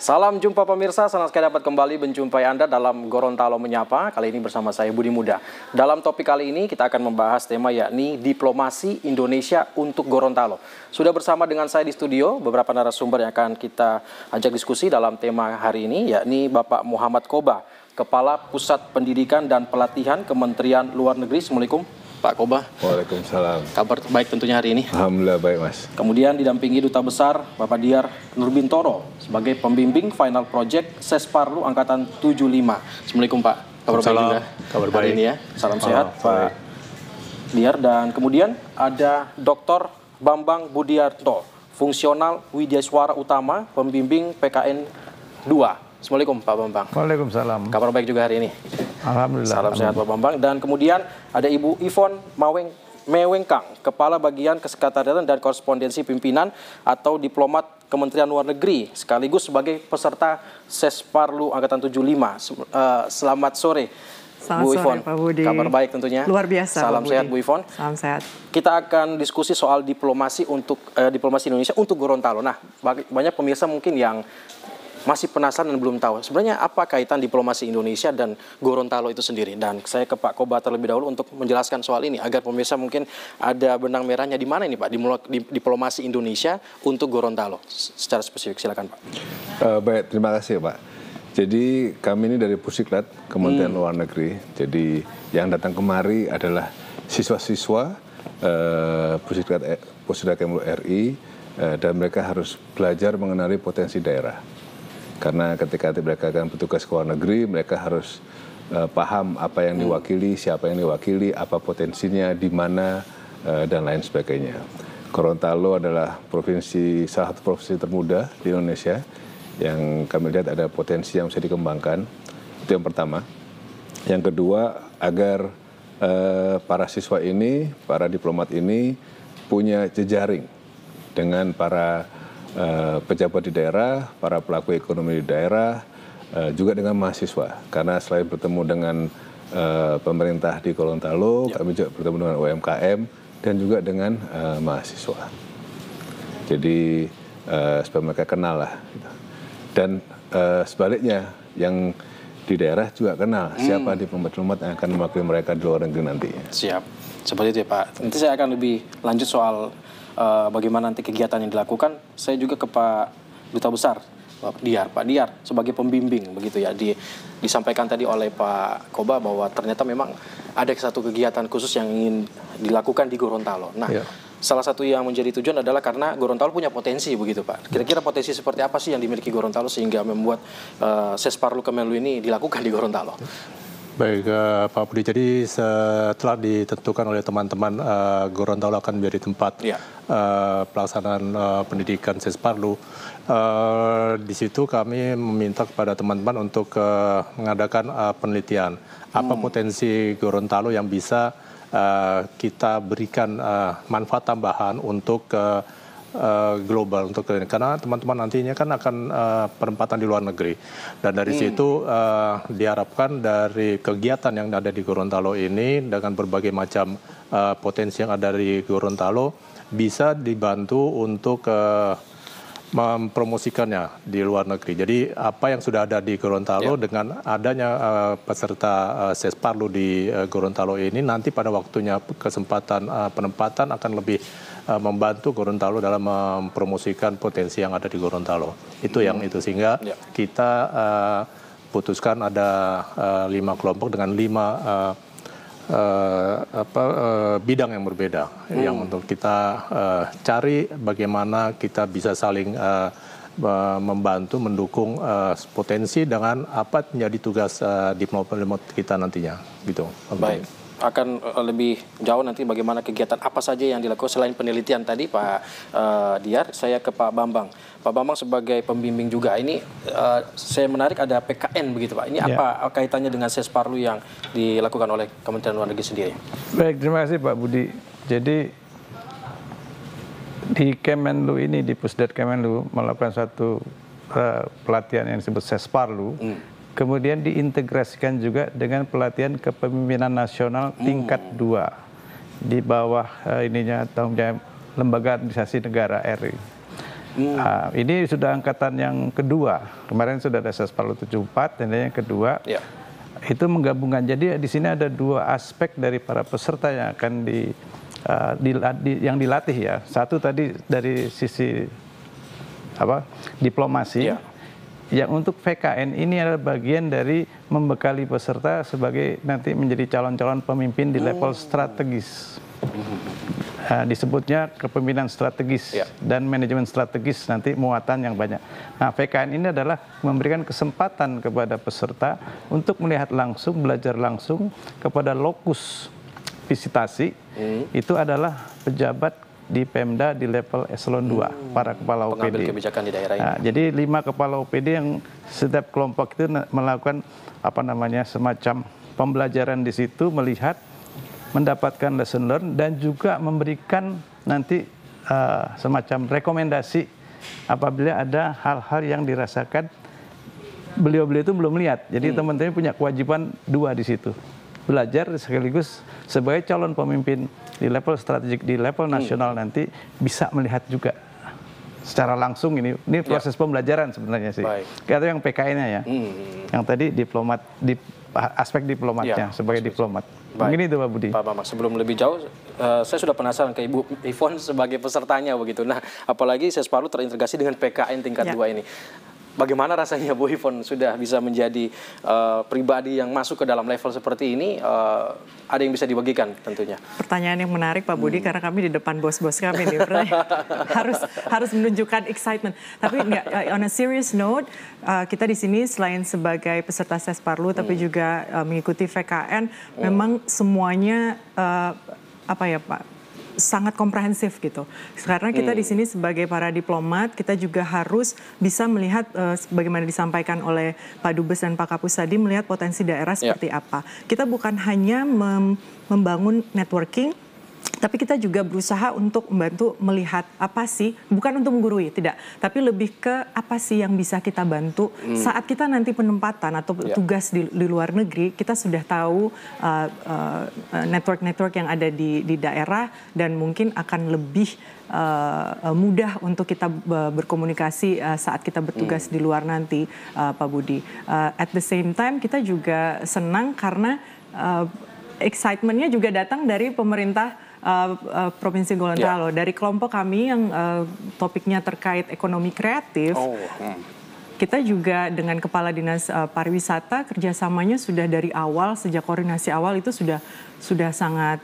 Salam jumpa pemirsa, senang sekali dapat kembali menjumpai Anda dalam Gorontalo Menyapa. Kali ini bersama saya Budi Muda. Dalam topik kali ini kita akan membahas tema yakni diplomasi Indonesia untuk Gorontalo. Sudah bersama dengan saya di studio beberapa narasumber yang akan kita ajak diskusi dalam tema hari ini, yakni Bapak Muhammad Koba, Kepala Pusat Pendidikan dan Pelatihan Kementerian Luar Negeri. Assalamualaikum Pak Koba. Waalaikumsalam. Kabar baik tentunya hari ini? Alhamdulillah baik, Mas. Kemudian didampingi Duta Besar Bapak Diyar Nurbintoro sebagai pembimbing Final Project Sesparlu Angkatan 75. Assalamualaikum Pak. Kabar baik juga kabar hari baik ini ya. Salam sehat Pak Diyar. Dan kemudian ada Dr. Bambang Budiarto, Fungsional Widyaswara Utama, pembimbing PKN 2. Assalamualaikum Pak Bambang. Waalaikumsalam. Kabar baik juga hari ini? Alhamdulillah. Salam sehat Pak Bambang. Dan kemudian ada Ibu Ivon Mewengkang, Kepala Bagian Kesekretariatan dan Korespondensi Pimpinan atau Diplomat Kementerian Luar Negeri, sekaligus sebagai peserta Sesparlu Angkatan 75. Selamat sore. Selamat Bu sore, Ivon. Pak Budi. Kabar baik tentunya. Luar biasa. Salam Pak sehat Budi. Bu Ivon. Salam sehat. Kita akan diskusi soal diplomasi Indonesia untuk Gorontalo. Nah, banyak pemirsa mungkin yang masih penasaran dan belum tahu sebenarnya apa kaitan diplomasi Indonesia dan Gorontalo itu sendiri. Dan saya ke Pak Koba terlebih dahulu untuk menjelaskan soal ini agar pemirsa mungkin ada benang merahnya di mana ini Pak diplomasi Indonesia untuk Gorontalo secara spesifik. Silakan Pak. Baik, terima kasih Pak. Jadi kami ini dari Pusiklat Kementerian Luar Negeri. Jadi yang datang kemari adalah siswa-siswa Pusiklat Kemlu RI dan mereka harus belajar mengenali potensi daerah. Karena ketika mereka akan bertugas ke luar negeri, mereka harus paham apa yang diwakili, siapa yang diwakili, apa potensinya, di mana, dan lain sebagainya. Gorontalo adalah salah satu provinsi termuda di Indonesia yang kami lihat ada potensi yang bisa dikembangkan. Itu yang pertama. Yang kedua, agar para siswa ini, para diplomat ini punya jejaring dengan para pejabat di daerah, para pelaku ekonomi di daerah, juga dengan mahasiswa. Karena selain bertemu dengan pemerintah di Gorontalo, kami juga bertemu dengan UMKM dan juga dengan mahasiswa. Jadi supaya mereka kenal lah. Dan sebaliknya, yang di daerah juga kenal siapa diplomat-diplomat yang akan mewakili mereka di luar negeri nantinya. Siap, seperti itu ya Pak. Nanti saya akan lebih lanjut soal bagaimana nanti kegiatan yang dilakukan. Saya juga ke Pak Duta Besar Pak Diyar sebagai pembimbing begitu ya. Disampaikan tadi oleh Pak Koba bahwa ternyata memang ada satu kegiatan khusus yang ingin dilakukan di Gorontalo. Nah, salah satu yang menjadi tujuan adalah karena Gorontalo punya potensi begitu Pak. Kira-kira potensi seperti apa sih yang dimiliki Gorontalo sehingga membuat Sesparlu Kemenlu ini dilakukan di Gorontalo? Baik, Pak Budi. Jadi setelah ditentukan oleh teman-teman Gorontalo akan menjadi tempat pelaksanaan pendidikan Sesparlu, di situ kami meminta kepada teman-teman untuk mengadakan penelitian. Apa potensi Gorontalo yang bisa kita berikan manfaat tambahan untuk global karena teman-teman nantinya kan akan penempatan di luar negeri dan dari situ diharapkan dari kegiatan yang ada di Gorontalo ini dengan berbagai macam potensi yang ada di Gorontalo bisa dibantu untuk mempromosikannya di luar negeri. Jadi apa yang sudah ada di Gorontalo dengan adanya peserta Sesparlu di Gorontalo ini nanti pada waktunya kesempatan penempatan akan lebih membantu Gorontalo dalam mempromosikan potensi yang ada di Gorontalo. Itu yang itu sehingga kita putuskan ada 5 kelompok dengan 5 bidang yang berbeda yang untuk kita cari bagaimana kita bisa saling membantu mendukung potensi dengan apa menjadi tugas diplomat kita nantinya gitu. Baik. Akan lebih jauh nanti bagaimana kegiatan apa saja yang dilakukan selain penelitian tadi Pak Diyar. Saya ke Pak Bambang. Pak Bambang sebagai pembimbing juga ini saya menarik ada PKN begitu Pak. Ini apa kaitannya dengan Sesparlu yang dilakukan oleh Kementerian Luar Negeri sendiri? Baik, terima kasih Pak Budi. Jadi di Kemenlu ini, di Pusdat Kemenlu melakukan satu pelatihan yang disebut Sesparlu. Kemudian diintegrasikan juga dengan pelatihan kepemimpinan nasional tingkat 2 di bawah tanggung jawab Lembaga Administrasi Negara RI. Ini sudah angkatan yang kedua. Kemarin sudah ada Sesparlu 74, dan yang kedua itu menggabungkan. Jadi di sini ada dua aspek dari para peserta yang akan yang dilatih ya. Satu tadi dari sisi diplomasi. Yang untuk VKN ini adalah bagian dari membekali peserta sebagai nanti menjadi calon-calon pemimpin di level strategis. Disebutnya kepemimpinan strategis dan manajemen strategis, nanti muatan yang banyak. Nah, VKN ini adalah memberikan kesempatan kepada peserta untuk melihat langsung, belajar langsung kepada lokus visitasi. Itu adalah pejabat di Pemda di level eselon 2, para kepala OPD. Pengambil kebijakan di daerah ini. Jadi 5 kepala OPD yang setiap kelompok itu melakukan semacam pembelajaran di situ, melihat, mendapatkan lesson learn, dan juga memberikan nanti semacam rekomendasi apabila ada hal-hal yang dirasakan beliau-beliau itu belum lihat. Jadi teman-teman punya kewajiban 2 di situ. Belajar sekaligus sebagai calon pemimpin di level strategik, di level nasional nanti bisa melihat juga secara langsung ini proses pembelajaran sebenarnya sih. Itu yang PKN-nya ya. Yang tadi diplomat, aspek diplomatnya sebagai diplomat. Begini itu Pak Budi. Pak Bambang, sebelum lebih jauh, saya sudah penasaran ke Ibu Yvonne sebagai pesertanya begitu. Nah, apalagi Sesparlu terintegrasi dengan PKN tingkat 2 ini. Bagaimana rasanya Bu Yvonne sudah bisa menjadi pribadi yang masuk ke dalam level seperti ini? Ada yang bisa dibagikan tentunya. Pertanyaan yang menarik Pak Budi, karena kami di depan bos-bos kami nih, harus menunjukkan excitement. Tapi on a serious note, kita di sini selain sebagai peserta Sesparlu, tapi juga mengikuti VKN, memang semuanya sangat komprehensif gitu. Karena kita di sini sebagai para diplomat, kita juga harus bisa melihat bagaimana disampaikan oleh Pak Dubes dan Pak Kapus tadi, melihat potensi daerah seperti apa. Kita bukan hanya membangun networking, tapi kita juga berusaha untuk membantu melihat apa sih, bukan untuk menggurui, tidak, tapi lebih ke apa sih yang bisa kita bantu saat kita nanti penempatan atau tugas di luar negeri. Kita sudah tahu network-network yang ada di daerah, dan mungkin akan lebih mudah untuk kita berkomunikasi saat kita bertugas di luar nanti, Pak Budi. At the same time, kita juga senang karena excitement-nya juga datang dari pemerintah Provinsi Gorontalo. Dari kelompok kami yang topiknya terkait ekonomi kreatif, kita juga dengan Kepala Dinas Pariwisata kerjasamanya sudah dari awal, sejak koordinasi awal itu sudah sangat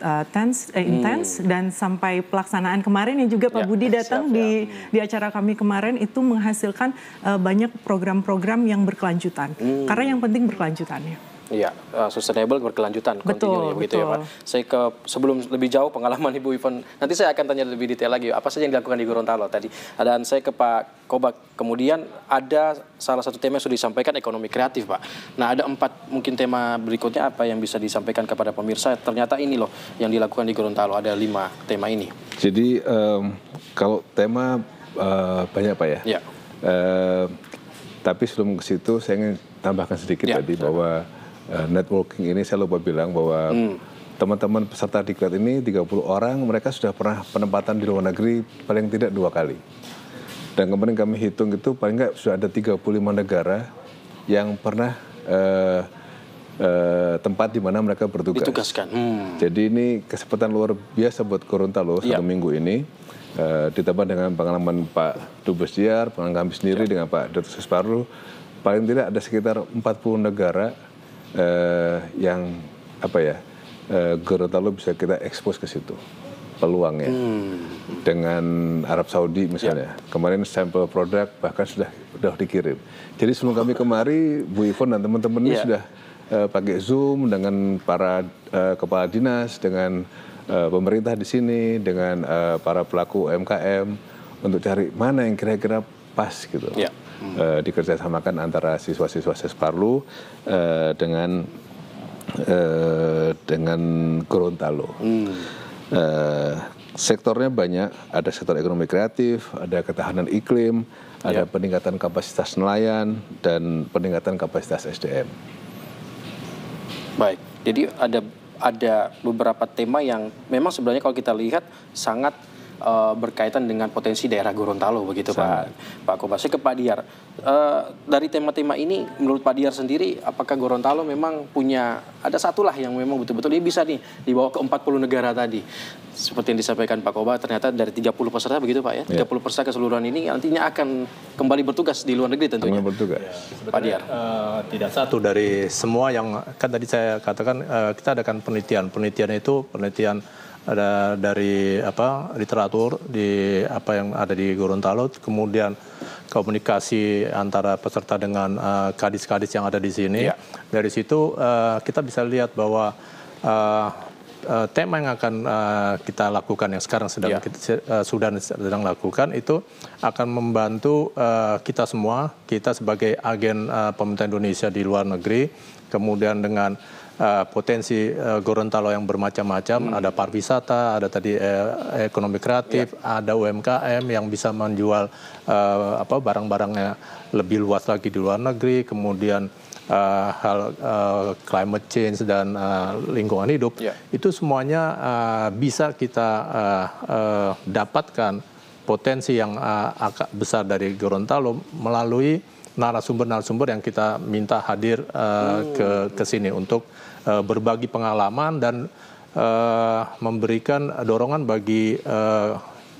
intens, dan sampai pelaksanaan kemarin yang juga Pak Budi datang di acara kami kemarin itu menghasilkan banyak program-program yang berkelanjutan. Karena yang penting berkelanjutannya. Iya, sustainable berkelanjutan, continue begitu ya Pak. Saya sebelum lebih jauh pengalaman Ibu Yvonne, nanti saya akan tanya lebih detail lagi apa saja yang dilakukan di Gorontalo tadi. Dan saya ke Pak Kobak, kemudian ada salah satu tema yang sudah disampaikan, ekonomi kreatif Pak. Nah, ada 4 mungkin tema berikutnya apa yang bisa disampaikan kepada pemirsa. Ternyata ini loh yang dilakukan di Gorontalo, ada 5 tema ini. Jadi kalau tema banyak Pak ya. Tapi sebelum ke situ saya ingin tambahkan sedikit tadi bahwa networking ini saya lupa bilang bahwa teman-teman peserta diklat ini 30 orang, mereka sudah pernah penempatan di luar negeri paling tidak 2 kali. Dan kemarin kami hitung itu paling nggak sudah ada 35 negara yang pernah tempat di mana mereka bertugas. Ditugaskan. Jadi ini kesempatan luar biasa buat Gorontalo 1 minggu ini. Ditambah dengan pengalaman Pak Dubes Diar, pengalaman kami sendiri dengan Pak Dr. Sesparlu, paling tidak ada sekitar 40 negara yang Gorontalo bisa kita ekspos ke situ peluangnya. Dengan Arab Saudi misalnya, kemarin sampel produk bahkan sudah dikirim. Jadi sebelum kami kemari, Bu Yvonne dan teman-teman ini sudah pakai Zoom dengan para kepala dinas, dengan pemerintah di sini, dengan para pelaku UMKM untuk cari mana yang kira-kira pas gitu. Dikerjasamakan antara siswa-siswa Sesparlu dengan Gorontalo. Sektornya banyak, ada sektor ekonomi kreatif, ada ketahanan iklim, ada peningkatan kapasitas nelayan, dan peningkatan kapasitas SDM. Baik, jadi ada beberapa tema yang memang sebenarnya kalau kita lihat sangat berkaitan dengan potensi daerah Gorontalo begitu Pak Koba. Saya ke Pak Diar. Dari tema-tema ini menurut Pak Diar sendiri, apakah Gorontalo memang punya ada satulah yang memang betul-betul dia bisa nih dibawa ke 40 negara tadi. Seperti yang disampaikan Pak Koba, ternyata dari 30 peserta begitu Pak ya. 30 peserta keseluruhan ini nantinya akan kembali bertugas di luar negeri tentunya. Bertugas. Pak Diar. Tidak satu dari semua yang kan tadi saya katakan kita adakan penelitian. Penelitian itu penelitian ada dari literatur di apa yang ada di Gorontalo, kemudian komunikasi antara peserta dengan kadis-kadis yang ada di sini. Dari situ kita bisa lihat bahwa tema yang akan kita lakukan yang sekarang sedang lakukan itu akan membantu kita semua, kita sebagai agen pemerintah Indonesia di luar negeri, kemudian dengan potensi Gorontalo yang bermacam-macam, ada pariwisata, ada tadi ekonomi kreatif, ada UMKM yang bisa menjual barang-barangnya lebih luas lagi di luar negeri, kemudian hal climate change dan lingkungan hidup, itu semuanya bisa kita dapatkan potensi yang agak besar dari Gorontalo melalui narasumber-narasumber yang kita minta hadir ke sini untuk berbagi pengalaman dan memberikan dorongan bagi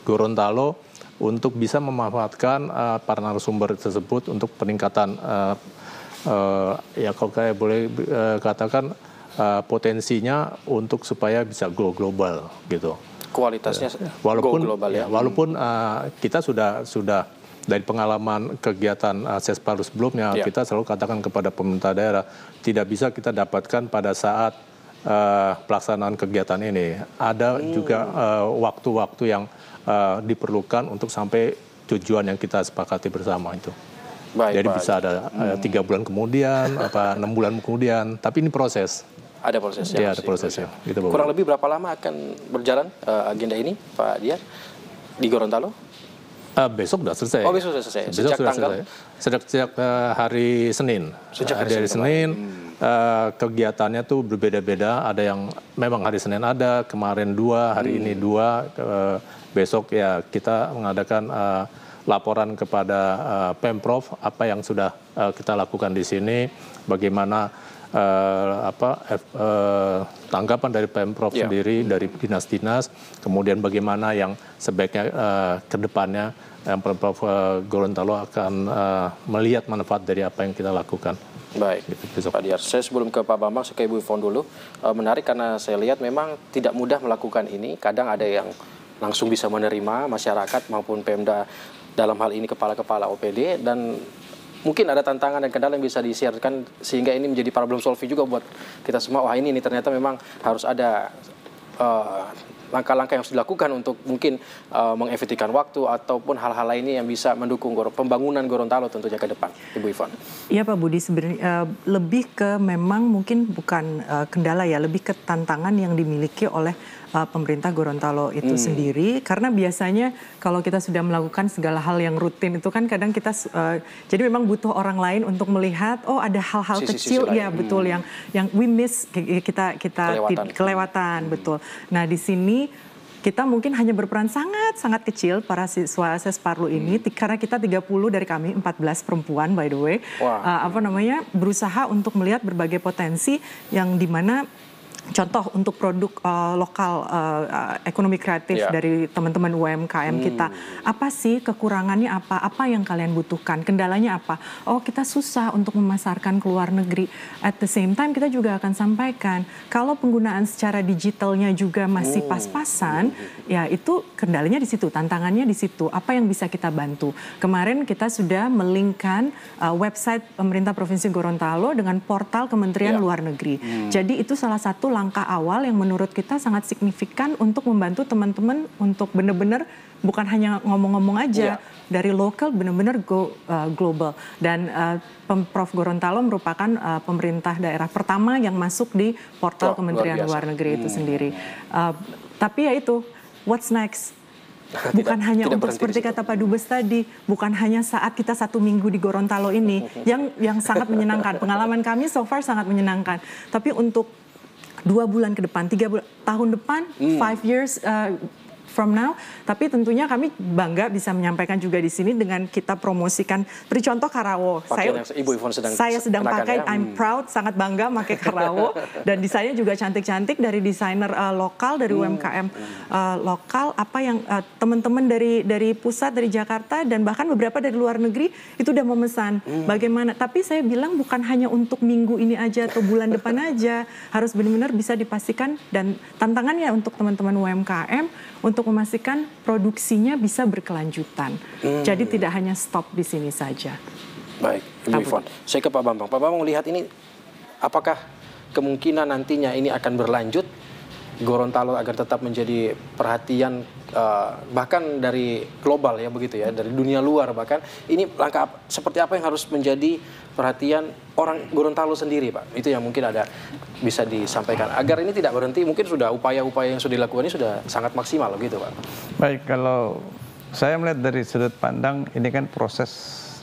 Gorontalo untuk bisa memanfaatkan para narasumber tersebut untuk peningkatan ya kalau saya boleh katakan potensinya untuk supaya bisa go global gitu. Kualitasnya walaupun go global ya. Walaupun kita sudah dari pengalaman kegiatan Sesparlu sebelumnya, kita selalu katakan kepada pemerintah daerah, tidak bisa kita dapatkan pada saat pelaksanaan kegiatan ini. Ada juga waktu-waktu yang diperlukan untuk sampai tujuan yang kita sepakati bersama itu. Jadi bisa ada 3 bulan kemudian, 6 bulan kemudian, tapi ini proses. Ada prosesnya. Ya, ada prosesnya. Gitu, kurang lebih berapa lama akan berjalan agenda ini, Pak Diar, di Gorontalo? Besok sudah selesai. Oh, besok sudah selesai. Besok sudah selesai. Sejak hari Senin. Hari Senin, kegiatannya tuh berbeda-beda. Ada yang memang hari Senin ada, kemarin 2, hari ini 2. Besok ya kita mengadakan laporan kepada Pemprov apa yang sudah kita lakukan di sini, bagaimana tanggapan dari Pemprov sendiri, dari dinas-dinas, kemudian bagaimana yang sebaiknya ke depannya Pemprov Gorontalo akan melihat manfaat dari apa yang kita lakukan. Baik, Pak Diar. Saya sebelum ke Pak Bambang, saya ke Ibu Ivon dulu. Menarik karena saya lihat memang tidak mudah melakukan ini. Kadang ada yang langsung bisa menerima masyarakat maupun Pemda dalam hal ini kepala-kepala OPD, dan mungkin ada tantangan dan kendala yang bisa di-share-kan sehingga ini menjadi problem solving juga buat kita semua. Wah ini ternyata memang harus ada langkah-langkah yang harus dilakukan untuk mungkin mengefektifkan waktu ataupun hal-hal lainnya yang bisa mendukung pembangunan Gorontalo tentunya ke depan. Ibu Ivon. Iya Pak Budi, sebenarnya lebih ke memang mungkin bukan kendala ya, lebih ke tantangan yang dimiliki oleh pemerintah Gorontalo itu sendiri, karena biasanya kalau kita sudah melakukan segala hal yang rutin itu kan kadang kita jadi memang butuh orang lain untuk melihat ada hal-hal kecil ya betul yang we miss, kita kelewatan betul. Nah di sini kita mungkin hanya berperan sangat kecil para siswa Sesparlu ini, karena kita 30 dari kami 14 perempuan by the way, berusaha untuk melihat berbagai potensi yang dimana contoh untuk produk lokal ekonomi kreatif dari teman-teman UMKM kita. Apa sih kekurangannya, apa yang kalian butuhkan, kendalanya apa? Oh kita susah untuk memasarkan ke luar negeri. At the same time kita juga akan sampaikan kalau penggunaan secara digitalnya juga masih pas-pasan, ya itu kendalanya di situ, tantangannya di situ. Apa yang bisa kita bantu? Kemarin kita sudah melingkan website pemerintah Provinsi Gorontalo dengan portal Kementerian Luar Negeri. Jadi itu salah satu langkah awal yang menurut kita sangat signifikan untuk membantu teman-teman untuk benar-benar bukan hanya ngomong-ngomong aja, dari lokal benar-benar go global. Dan Pemprov Gorontalo merupakan pemerintah daerah pertama yang masuk di portal Kementerian Luar Negeri itu sendiri. Tapi ya itu, what's next? Bukan hanya untuk seperti kata Pak Dubes tadi, bukan hanya saat kita 1 minggu di Gorontalo ini yang sangat menyenangkan. Pengalaman kami so far sangat menyenangkan. Tapi untuk 2 bulan ke depan, 3 bulan, tahun depan, 5 years from now. Tapi tentunya kami bangga bisa menyampaikan juga di sini dengan kita promosikan. Beri contoh Karawo. Ibu Yvonne saya sedang pakai, ya. I'm proud, sangat bangga pakai Karawo. Dan desainnya juga cantik-cantik dari desainer lokal, dari UMKM lokal. Apa yang teman-teman dari pusat, dari Jakarta, dan bahkan beberapa dari luar negeri itu udah memesan. Bagaimana? Tapi saya bilang bukan hanya untuk minggu ini aja atau bulan depan aja. Harus benar-benar bisa dipastikan, dan tantangannya untuk teman-teman UMKM untuk memastikan produksinya bisa berkelanjutan. Jadi tidak hanya stop di sini saja. Baik, Ibu Yvonne. Saya ke Pak Bambang. Pak Bambang melihat ini, apakah kemungkinan nantinya ini akan berlanjut Gorontalo agar tetap menjadi perhatian bahkan dari global ya begitu ya, dari dunia luar bahkan. Ini langkah seperti apa yang harus menjadi perhatian orang Gorontalo sendiri, Pak? Itu yang mungkin ada bisa disampaikan agar ini tidak berhenti. Mungkin sudah upaya-upaya yang sudah dilakukan ini sudah sangat maksimal gitu, Pak. Baik, kalau saya melihat dari sudut pandang ini kan proses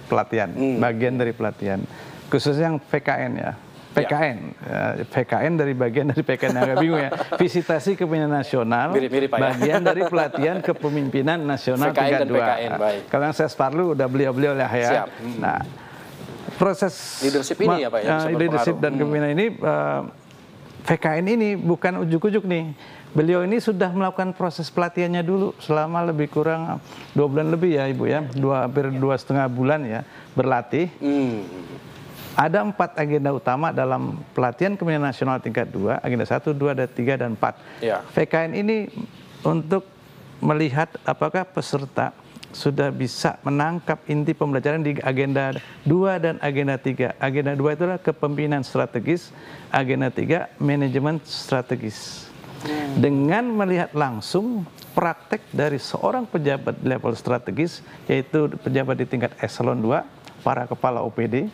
pelatihan, bagian dari pelatihan, khususnya yang PKN ya. PKN dari bagian dari PKN, agak bingung ya. Visitasi Kepemimpinan Nasional, mirip, bagian dari pelatihan Kepemimpinan Nasional PKN 32. PKN, baik. Kalau yang saya Sparlu udah beliau-beliau lah ya. Siap. Nah, proses leadership ini ya Pak ya, leadership dan kepemimpinan ini, PKN ini bukan ujuk-ujuk nih. Beliau ini sudah melakukan proses pelatihannya dulu selama lebih kurang 2 bulan lebih ya Ibu ya, hampir 2,5 bulan ya berlatih. Ada 4 agenda utama dalam pelatihan Kepemimpinan Nasional tingkat 2, agenda 1, 2, 3, dan 4. Ya. PKN ini untuk melihat apakah peserta sudah bisa menangkap inti pembelajaran di agenda 2 dan agenda 3. Agenda 2 itulah kepemimpinan strategis, agenda 3 manajemen strategis. Dengan melihat langsung praktek dari seorang pejabat level strategis, yaitu pejabat di tingkat eselon 2, para kepala OPD,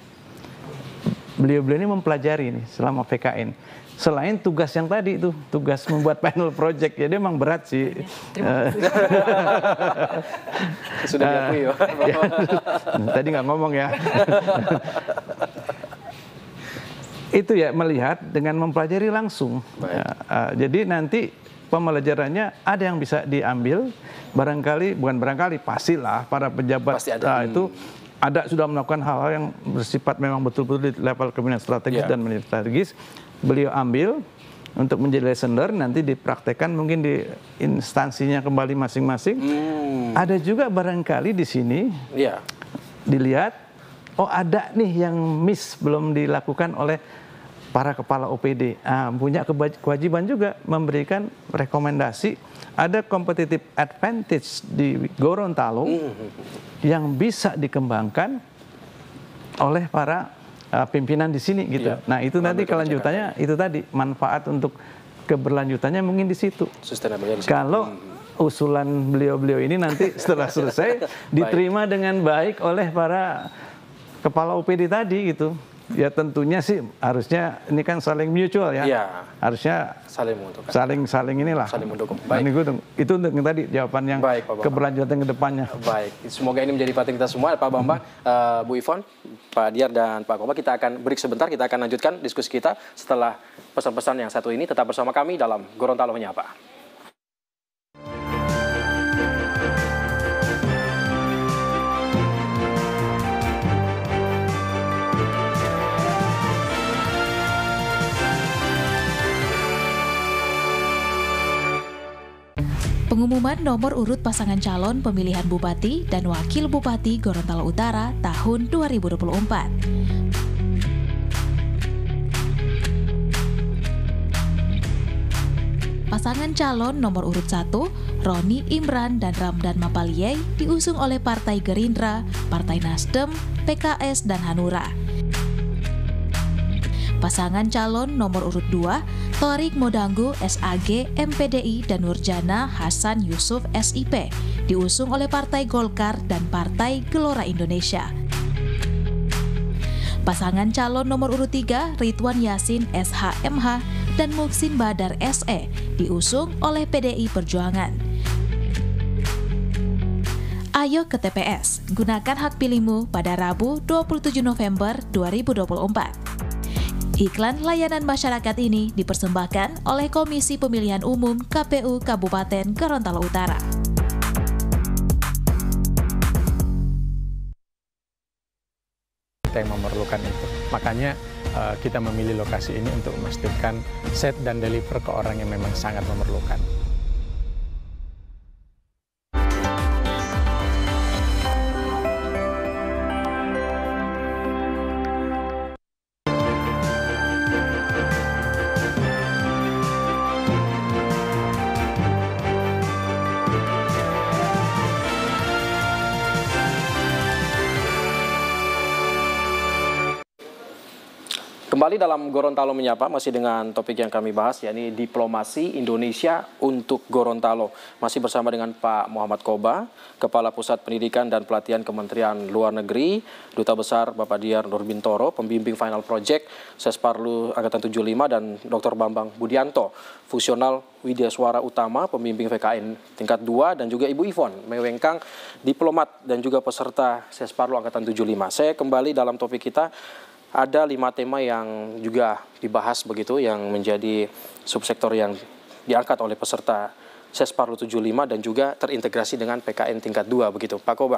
beliau-beliau ini mempelajari nih selama PKN. Selain tugas yang tadi itu, tugas membuat panel project, ya dia memang berat sih. Sudah diakui ya. Tadi nggak ngomong ya. Itu ya melihat dengan mempelajari langsung. Jadi nanti pembelajarannya ada yang bisa diambil, barangkali, bukan barangkali, pastilah para pejabat pasti ada. Itu ada sudah melakukan hal-hal yang bersifat memang betul-betul di level kepemimpinan strategis dan manajemen strategis. Beliau ambil untuk menjadi lesson learn, nanti dipraktekkan mungkin di instansinya kembali masing-masing. Ada juga barangkali di sini dilihat, oh ada nih yang miss belum dilakukan oleh para kepala OPD. Punya kewajiban juga memberikan rekomendasi. Ada competitive advantage di Gorontalo yang bisa dikembangkan oleh para pimpinan di sini gitu. Nah itu nanti kelanjutannya itu tadi manfaat untuk keberlanjutannya mungkin di situ. Kalau usulan beliau-beliau ini nanti setelah selesai diterima dengan baik oleh para kepala OPD tadi gitu. Ya tentunya sih harusnya ini kan saling mutual ya. Harusnya saling menguntungkan. Saling inilah. Saling mendukung. Baik. Itu untuk yang tadi jawaban yang keberlanjutan ke depannya. Baik. Semoga ini menjadi perhatian kita semua, Pak Bambang, Bu Yvonne, Pak Diar dan Pak Koba. Kita akan break sebentar, kita akan lanjutkan diskusi kita setelah pesan-pesan yang satu ini. Tetap bersama kami dalam Gorontalo Menyapa. Pengumuman nomor urut pasangan calon pemilihan Bupati dan Wakil Bupati Gorontalo Utara tahun 2024. Pasangan calon nomor urut 1, Roni Imran dan Ramdan Mapaliei diusung oleh Partai Gerindra, Partai Nasdem, PKS, dan Hanura. Pasangan calon nomor urut 2, Torik Modanggu SAG MPDI dan Nurjana Hasan Yusuf SIP, diusung oleh Partai Golkar dan Partai Gelora Indonesia. Pasangan calon nomor urut 3, Ridwan Yasin SHMH dan Muhsin Badar SE, diusung oleh PDI Perjuangan. Ayo ke TPS, gunakan hak pilihmu pada Rabu 27 November 2024. Iklan layanan masyarakat ini dipersembahkan oleh Komisi Pemilihan Umum KPU Kabupaten Gorontalo Utara. Kita yang memerlukan itu. Makanya kita memilih lokasi ini untuk memastikan set dan deliver ke orang yang memang sangat memerlukan. Kembali dalam Gorontalo Menyapa, masih dengan topik yang kami bahas, yakni diplomasi Indonesia untuk Gorontalo. Masih bersama dengan Pak Muhammad Koba, Kepala Pusat Pendidikan dan Pelatihan Kementerian Luar Negeri, Duta Besar Bapak Diyar Nurbintoro, Pembimbing Final Project Sesparlu Angkatan 75, dan Dr. Bambang Budianto, Fungsional Widya Suara Utama, Pembimbing VKN tingkat 2, dan juga Ibu Ivon Mewengkang, Diplomat dan juga peserta Sesparlu Angkatan 75. Saya kembali dalam topik kita. Ada 5 tema yang juga dibahas begitu, yang menjadi subsektor yang diangkat oleh peserta Sesparlu 75 dan juga terintegrasi dengan PKN tingkat 2 begitu. Pak Koba,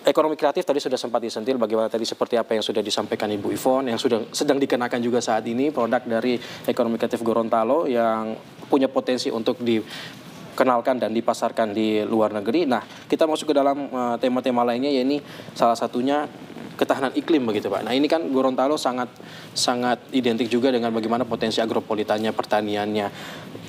ekonomi kreatif tadi sudah sempat disentil, bagaimana tadi seperti apa yang sudah disampaikan Ibu Ivon, yang sedang dikenakan juga saat ini, produk dari ekonomi kreatif Gorontalo yang punya potensi untuk dikenalkan dan dipasarkan di luar negeri. Nah, kita masuk ke dalam tema-tema lainnya, yakni salah satunya ketahanan iklim begitu Pak. Nah, ini kan Gorontalo sangat identik juga dengan bagaimana potensi agropolitannya, pertaniannya.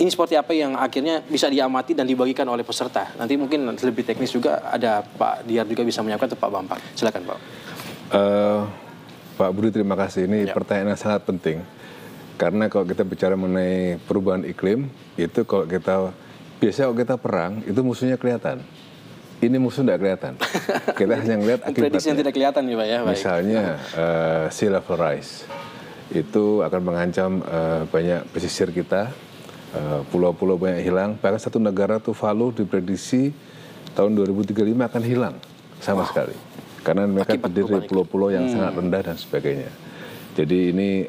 Ini seperti apa yang akhirnya bisa diamati dan dibagikan oleh peserta. Nanti mungkin lebih teknis juga ada Pak Diyar juga bisa menyiapkan, atau Pak Bambang. Silakan Pak. Pak Budi, terima kasih. Ini pertanyaan yang sangat penting. Karena kalau kita bicara mengenai perubahan iklim, itu kalau biasanya kalau kita perang, itu musuhnya kelihatan. Ini musuh tidak kelihatan. Kita hanya melihat akibatnya. Prediksi yang tidak kelihatan ya Pak ya. Baik. Misalnya sea level rise. Itu akan mengancam banyak pesisir kita. Pulau-pulau banyak hilang. Bahkan satu negara, Tuvalu, diprediksi tahun 2035 akan hilang sama sekali. Karena mereka terdiri dari pulau-pulau yang sangat rendah dan sebagainya. Jadi ini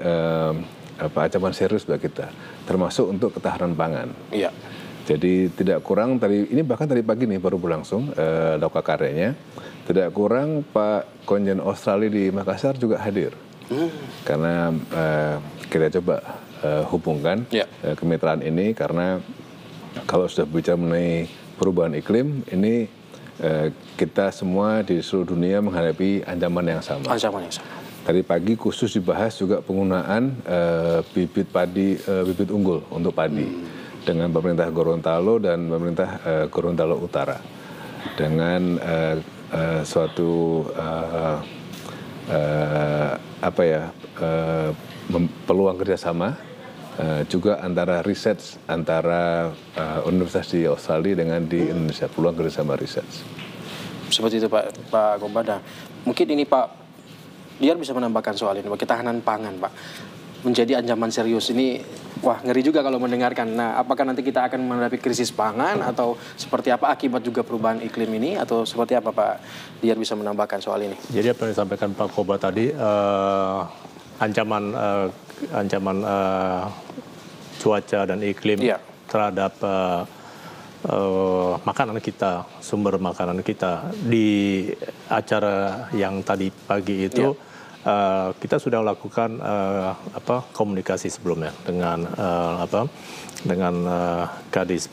ancaman serius bagi kita. Termasuk untuk ketahanan pangan. Iya. Jadi tidak kurang tadi, ini bahkan tadi pagi nih baru berlangsung lauka karyanya, tidak kurang Pak Konjen Australia di Makassar juga hadir. Karena kita coba hubungkan kemitraan ini, karena kalau sudah bicara mengenai perubahan iklim, ini kita semua di seluruh dunia menghadapi ancaman yang sama. Ancaman yang sama. Tadi pagi khusus dibahas juga penggunaan bibit padi, bibit unggul untuk padi. Dengan pemerintah Gorontalo dan pemerintah Gorontalo Utara, dengan suatu peluang kerjasama juga antara riset antara universitas di Australia dengan di Indonesia, peluang kerjasama riset. Seperti itu Pak Koba. Mungkin ini Pak Diyar bisa menambahkan soal ini, ketahanan pangan Pak. Menjadi ancaman serius ini, wah ngeri juga kalau mendengarkan. Nah, apakah nanti kita akan menghadapi krisis pangan atau seperti apa akibat juga perubahan iklim ini, atau seperti apa Pak Diyar bisa menambahkan soal ini? Jadi apa yang disampaikan Pak Koba tadi, ancaman cuaca dan iklim terhadap makanan kita, sumber makanan kita. Di acara yang tadi pagi itu kita sudah lakukan komunikasi sebelumnya dengan Kadis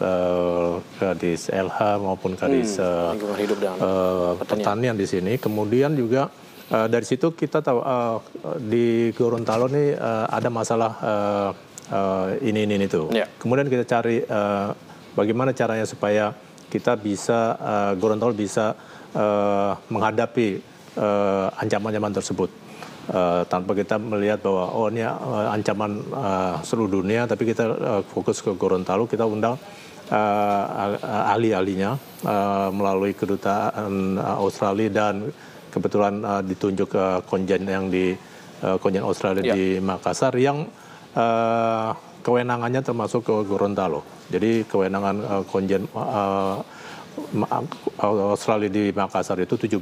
LH maupun Kadis Pertanian di sini. Kemudian juga dari situ kita tahu di Gorontalo nih ada masalah ini itu. Kemudian kita cari bagaimana caranya supaya kita bisa Gorontalo bisa menghadapi ancaman-ancaman tersebut. Tanpa kita melihat bahwa ini ancaman seluruh dunia, tapi kita fokus ke Gorontalo, kita undang ahli-ahlinya melalui kedutaan Australia, dan kebetulan ditunjuk konjen yang di konjen Australia di Makassar yang kewenangannya termasuk ke Gorontalo. Jadi kewenangan konjen Australia di Makassar itu 17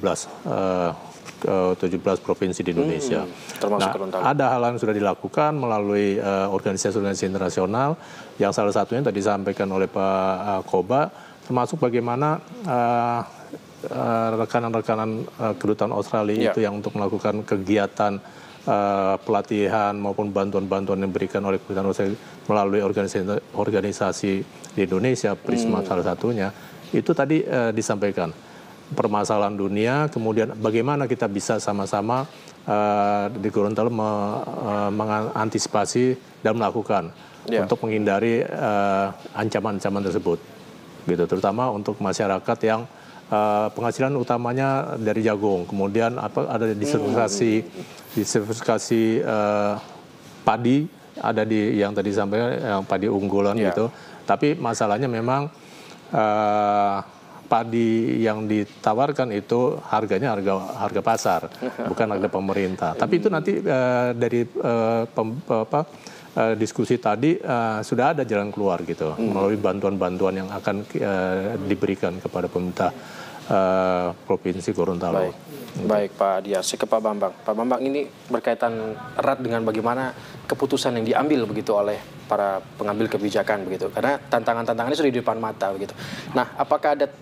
17 provinsi di Indonesia. Termasuk Nah, Gorontalo. ada hal yang sudah dilakukan melalui organisasi-organisasi internasional, yang salah satunya tadi disampaikan oleh Pak Koba, termasuk bagaimana rekanan-rekanan kedutaan Australia itu yang untuk melakukan kegiatan pelatihan maupun bantuan-bantuan yang diberikan oleh kedutaan Australia melalui organisasi di Indonesia, Prisma salah satunya, itu tadi disampaikan permasalahan dunia, kemudian bagaimana kita bisa sama-sama di Gorontalo mengantisipasi dan melakukan untuk menghindari ancaman-ancaman tersebut, gitu, terutama untuk masyarakat yang penghasilan utamanya dari jagung, kemudian ada diversifikasi padi, ada di yang tadi sampaikan yang padi unggulan gitu, tapi masalahnya memang padi yang ditawarkan itu harganya harga pasar, bukan harga pemerintah. Tapi itu nanti dari diskusi tadi sudah ada jalan keluar gitu, melalui bantuan-bantuan yang akan diberikan kepada pemerintah Provinsi Gorontalo. Baik Pak Dias, ke Pak Bambang. Pak Bambang, ini berkaitan erat dengan bagaimana keputusan yang diambil begitu oleh para pengambil kebijakan begitu. Karena tantangan-tantangannya sudah di depan mata begitu. Nah, apakah ada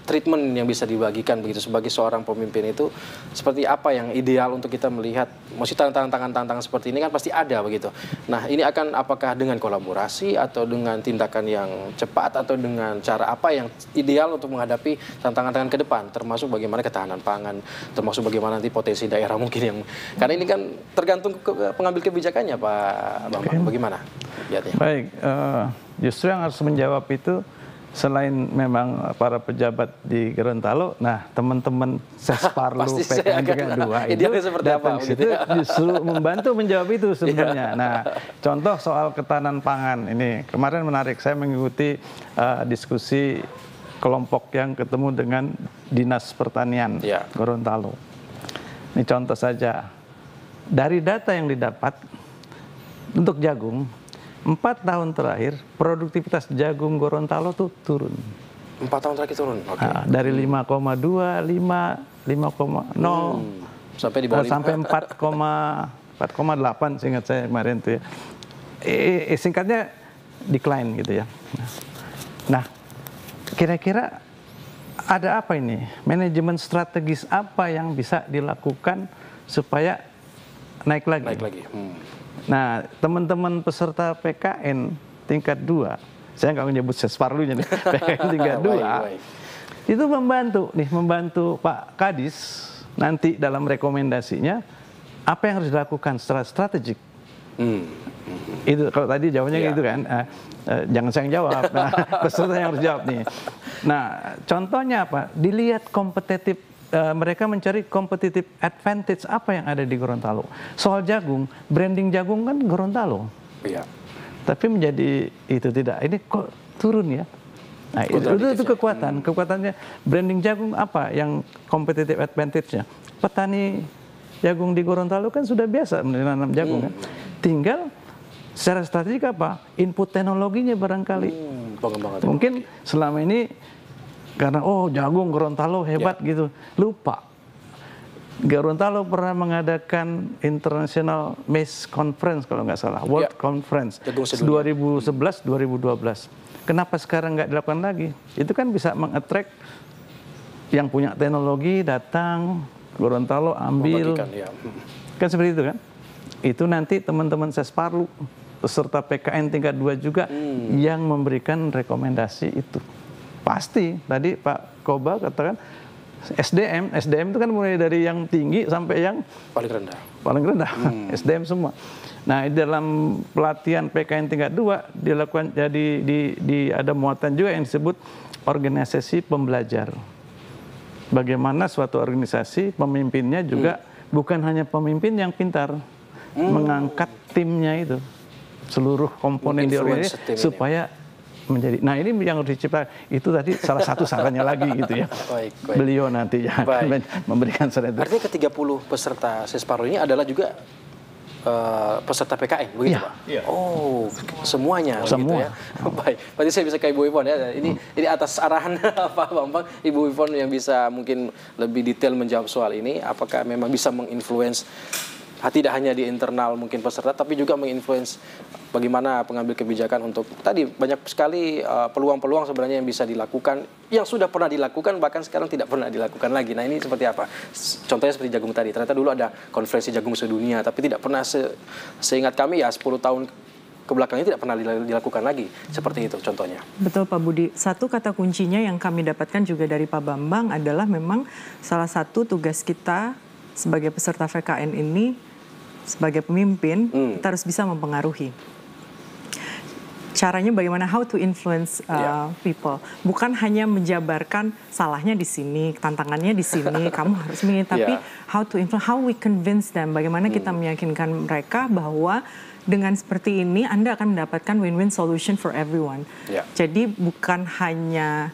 treatment yang bisa dibagikan begitu sebagai seorang pemimpin itu seperti apa yang ideal untuk kita melihat? Maksudnya tantangan-tantangan seperti ini kan pasti ada begitu. Nah, ini akan apakah dengan kolaborasi atau dengan tindakan yang cepat atau dengan cara apa yang ideal untuk menghadapi tantangan-tantangan ke depan, termasuk bagaimana ketahanan pangan, termasuk bagaimana nanti potensi daerah mungkin yang, karena ini kan tergantung pengambil kebijakannya Pak Bambang. Bagaimana lihatnya? Baik, justru yang harus menjawab itu selain memang para pejabat di Gorontalo, nah teman-teman Sesparlu PKN 32 itu datang ke situ justru membantu menjawab itu sebenarnya. Nah, contoh soal ketahanan pangan ini kemarin menarik, saya mengikuti diskusi kelompok yang ketemu dengan Dinas Pertanian Gorontalo. Ini contoh saja, dari data yang didapat untuk jagung, 4 tahun terakhir produktivitas jagung Gorontalo tuh turun. 4 tahun terakhir turun. Okay. Nah, dari 5,2, 5,0 sampai di bawah 5. Sampai 4,8 seingat saya kemarin tuh ya. Singkatnya decline gitu ya. Nah, kira-kira ada apa ini? Manajemen strategis apa yang bisa dilakukan supaya naik lagi? Naik lagi. Nah, teman-teman peserta PKN tingkat 2, saya nggak menyebut Sesparlunya nih, PKN tingkat 2, itu membantu Pak Kadis nanti dalam rekomendasinya apa yang harus dilakukan secara strategik. Itu kalau tadi jawabannya gitu kan, jangan saya yang jawab, nah, peserta yang harus jawab nih. Nah, contohnya apa? Dilihat kompetitif. Mereka mencari competitive advantage apa yang ada di Gorontalo. Soal jagung, branding jagung kan Gorontalo. Iya. Tapi menjadi itu tidak. Ini kok turun ya? Nah, itu kekuatan. Kekuatannya branding jagung apa yang competitive advantage-nya? Petani jagung di Gorontalo kan sudah biasa menanam jagung kan. Tinggal secara strategik apa? Input teknologinya barangkali. Mungkin selama ini karena jagung Gorontalo hebat gitu, lupa. Gorontalo pernah mengadakan International Maize Conference kalau nggak salah, World Conference 2011-2012. Kenapa sekarang nggak dilakukan lagi? Itu kan bisa mengattract yang punya teknologi datang Gorontalo ambil, kan seperti itu kan? Itu nanti teman-teman Sesparlu peserta PKN tingkat 2 juga yang memberikan rekomendasi itu. Pasti, tadi Pak Koba katakan SDM itu kan mulai dari yang tinggi sampai yang paling rendah, SDM semua. Nah, dalam pelatihan PKN tingkat 2 dilakukan jadi ada muatan juga yang disebut organisasi pembelajar. Bagaimana suatu organisasi pemimpinnya juga bukan hanya pemimpin yang pintar, mengangkat timnya itu, seluruh komponen di organisasi supaya menjadi. Nah, ini yang harus diciptakan. Itu tadi salah satu sarannya lagi gitu ya. Baik. Beliau nanti memberikan saran itu. Artinya ke-30 peserta Sesparlu ini adalah juga peserta PKN, begitu Pak? Iya. Oh, semuanya. Semua. Begitu ya. Baik, berarti saya bisa ke Ibu Ivon ya. Ini atas arahan Pak Bambang, Ibu Ivon yang bisa mungkin lebih detail menjawab soal ini. Apakah memang bisa menginfluence tidak hanya di internal mungkin peserta, tapi juga menginfluence bagaimana pengambil kebijakan untuk tadi banyak sekali peluang-peluang sebenarnya yang bisa dilakukan, yang sudah pernah dilakukan bahkan sekarang tidak pernah dilakukan lagi. Nah ini seperti apa? Contohnya seperti jagung tadi. Ternyata dulu ada konferensi jagung sedunia, tapi tidak pernah seingat kami ya 10 tahun kebelakangnya tidak pernah dilakukan lagi. Seperti itu contohnya. Betul Pak Budi. Satu kata kuncinya yang kami dapatkan juga dari Pak Bambang adalah memang salah satu tugas kita sebagai peserta VKN ini, sebagai pemimpin, kita harus bisa mempengaruhi. Caranya bagaimana, how to influence people. Bukan hanya menjabarkan salahnya di sini, tantangannya di sini, kamu harus begini, tapi how to influence, how we convince them, bagaimana kita meyakinkan mereka bahwa dengan seperti ini Anda akan mendapatkan win-win solution for everyone. Jadi bukan hanya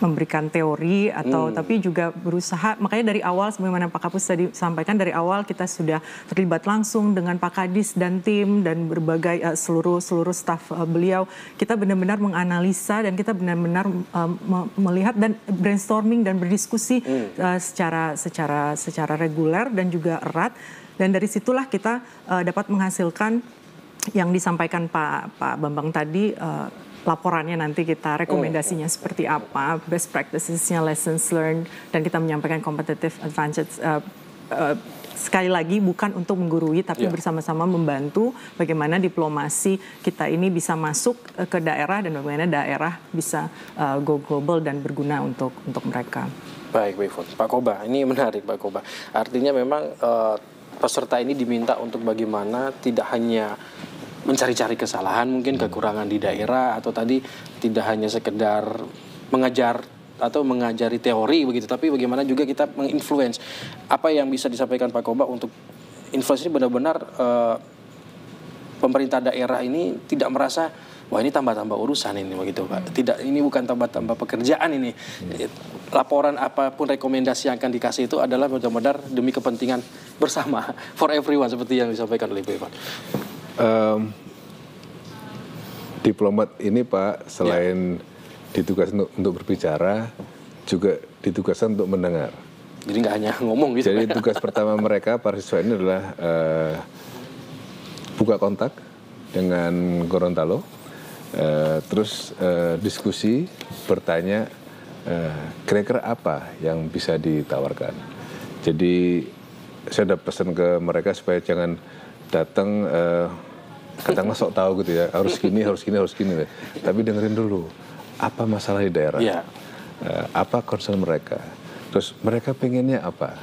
memberikan teori atau tapi juga berusaha, makanya dari awal sebagaimana Pak Kapus tadi sampaikan, dari awal kita sudah terlibat langsung dengan Pak Kadis dan tim dan berbagai seluruh staf beliau. Kita benar-benar menganalisa dan kita benar-benar melihat dan brainstorming dan berdiskusi secara reguler dan juga erat, dan dari situlah kita dapat menghasilkan yang disampaikan Pak Bambang tadi. Laporannya nanti kita rekomendasinya seperti apa, best practices-nya, lessons learned, dan kita menyampaikan competitive advantage. Sekali lagi bukan untuk menggurui, tapi bersama-sama membantu bagaimana diplomasi kita ini bisa masuk ke daerah dan bagaimana daerah bisa go global dan berguna untuk mereka. Baik, Pak Koba, ini menarik Pak Koba. Artinya memang peserta ini diminta untuk bagaimana tidak hanya mencari-cari kesalahan, mungkin kekurangan di daerah, atau tadi tidak hanya sekedar mengajar atau mengajari teori begitu, tapi bagaimana juga kita menginfluence. Apa yang bisa disampaikan Pak Koba untuk influence ini benar-benar pemerintah daerah ini tidak merasa wah ini tambah-tambah urusan ini begitu Pak. Tidak, ini bukan tambah-tambah pekerjaan ini. Laporan apapun rekomendasi yang akan dikasih itu adalah benar-benar demi kepentingan bersama for everyone seperti yang disampaikan oleh Ibu Ivon. Diplomat ini Pak, selain ditugaskan untuk berbicara, juga ditugaskan untuk mendengar. Jadi nggak hanya ngomong gitu. Jadi tugas pertama mereka, para siswa ini adalah buka kontak dengan Gorontalo, terus diskusi, bertanya kira-kira apa yang bisa ditawarkan. Jadi saya udah pesan ke mereka supaya jangan datang katakanlah sok tahu gitu ya, harus gini. Tapi dengerin dulu, apa masalah di daerah, apa concern mereka, terus mereka pengennya apa.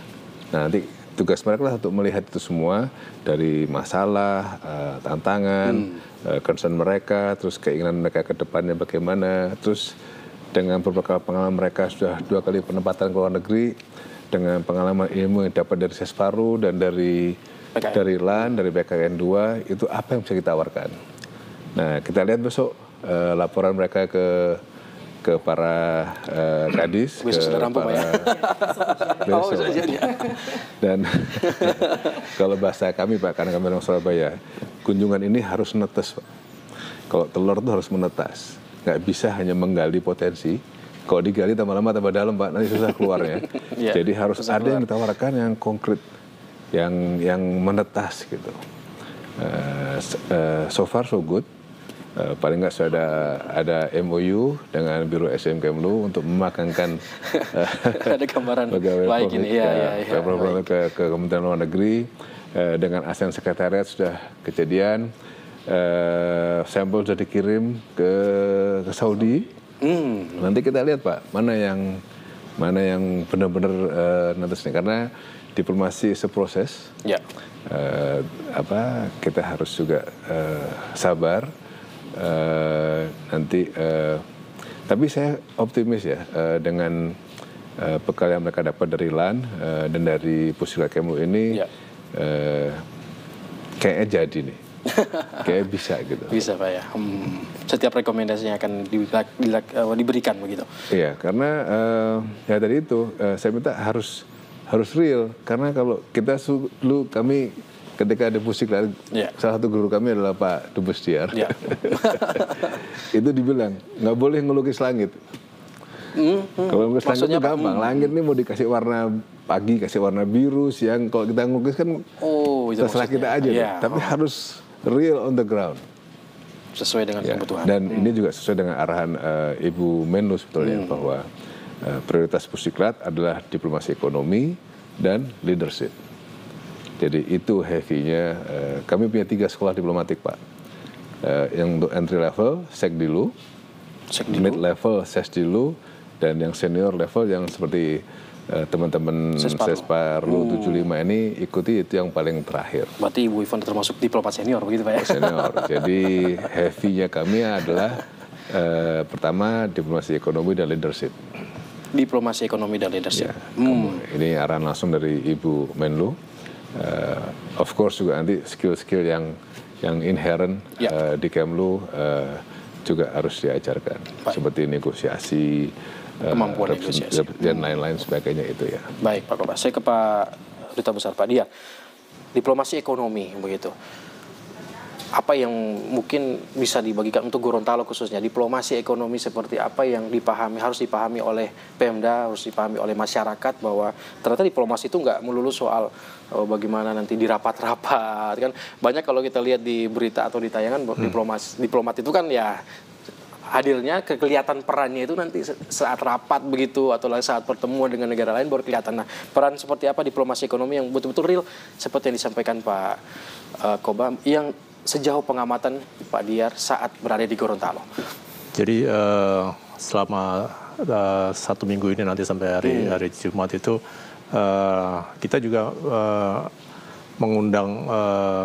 Nah nanti tugas mereka lah untuk melihat itu semua, dari masalah, tantangan, concern mereka, terus keinginan mereka ke depannya bagaimana, terus dengan beberapa pengalaman mereka sudah 2 kali penempatan ke luar negeri, dengan pengalaman ilmu yang dapat dari Sesparu dan dari LAN, dari BKN 2, itu apa yang bisa kita tawarkan. Nah, kita lihat besok laporan mereka ke para kadis, ke para dan kalau bahasa kami Pak, karena kami orang Surabaya, kunjungan ini harus netes Pak. Kalau telur itu harus menetas, nggak bisa hanya menggali potensi. Kalau digali tambah lama tambah dalam Pak, nanti susah keluarnya. Jadi harus ada yang ditawarkan yang konkret, yang menetas gitu. So far so good. Paling nggak sudah ada MOU dengan Biro SDM Kemlu untuk memakangkan ada gambaran baik ini ke Kementerian Luar Negeri, dengan ASEAN Sekretariat sudah kejadian, sampel sudah dikirim ke Saudi. Nanti kita lihat Pak, mana yang benar-benar netes nih, karena diplomasi seproses. Kita harus juga sabar. Tapi saya optimis ya, dengan bekal yang mereka dapat dari LAN dan dari Pusdiklat Kemlu ini, kayaknya jadi nih, kayak bisa gitu. Bisa Pak ya. Setiap rekomendasinya akan diberikan begitu. Iya, karena ya tadi itu saya minta harus real, karena kalau kita dulu kami ketika di Pusiklat, salah satu guru kami adalah Pak Dubes Diar. Itu dibilang, nggak boleh ngelukis langit. Kalau ngelukis langit itu gampang. Langit ini mau dikasih warna pagi, kasih warna biru, siang. Kalau kita ngelukis kan terserah kita aja. Tapi harus real on the ground. Sesuai dengan kebutuhan. Dan ini juga sesuai dengan arahan Ibu Menlu sebetulnya, bahwa prioritas Pusiklat adalah diplomasi ekonomi dan leadership. Jadi itu heavy-nya. Kami punya 3 sekolah diplomatik, Pak. Yang untuk entry level, Sekdilu, mid level, Sesdilu, dan yang senior level yang seperti teman-teman Sesparlu 75 ini ikuti, itu yang paling terakhir. Berarti Ibu Yvonne termasuk diplomat senior begitu Pak ya? Senior. Jadi heavy-nya kami adalah pertama diplomasi ekonomi dan leadership. Diplomasi ekonomi dan leadership. Ini arahan langsung dari Ibu Menlu. Of course juga nanti skill-skill yang inherent di Kemlu juga harus diajarkan. Seperti negosiasi, kemampuan negosiasi dan lain-lain sebagainya itu ya. Baik Pak Koba, saya ke Pak Duta Besar Pak Diar. Diplomasi ekonomi begitu. Apa yang mungkin bisa dibagikan untuk Gorontalo khususnya, diplomasi ekonomi seperti apa yang harus dipahami oleh Pemda, harus dipahami oleh masyarakat, bahwa ternyata diplomasi itu nggak melulu soal bagaimana nanti di rapat-rapat kan. Banyak kalau kita lihat di berita atau di tayangan, diplomat itu kan ya hadirnya kelihatan perannya itu nanti saat rapat begitu, atau saat pertemuan dengan negara lain baru kelihatan. Nah, peran seperti apa diplomasi ekonomi yang betul-betul real seperti yang disampaikan Pak Koba, yang sejauh pengamatan Pak Diar saat berada di Gorontalo? Jadi selama 1 minggu ini nanti sampai hari Jumat itu kita juga mengundang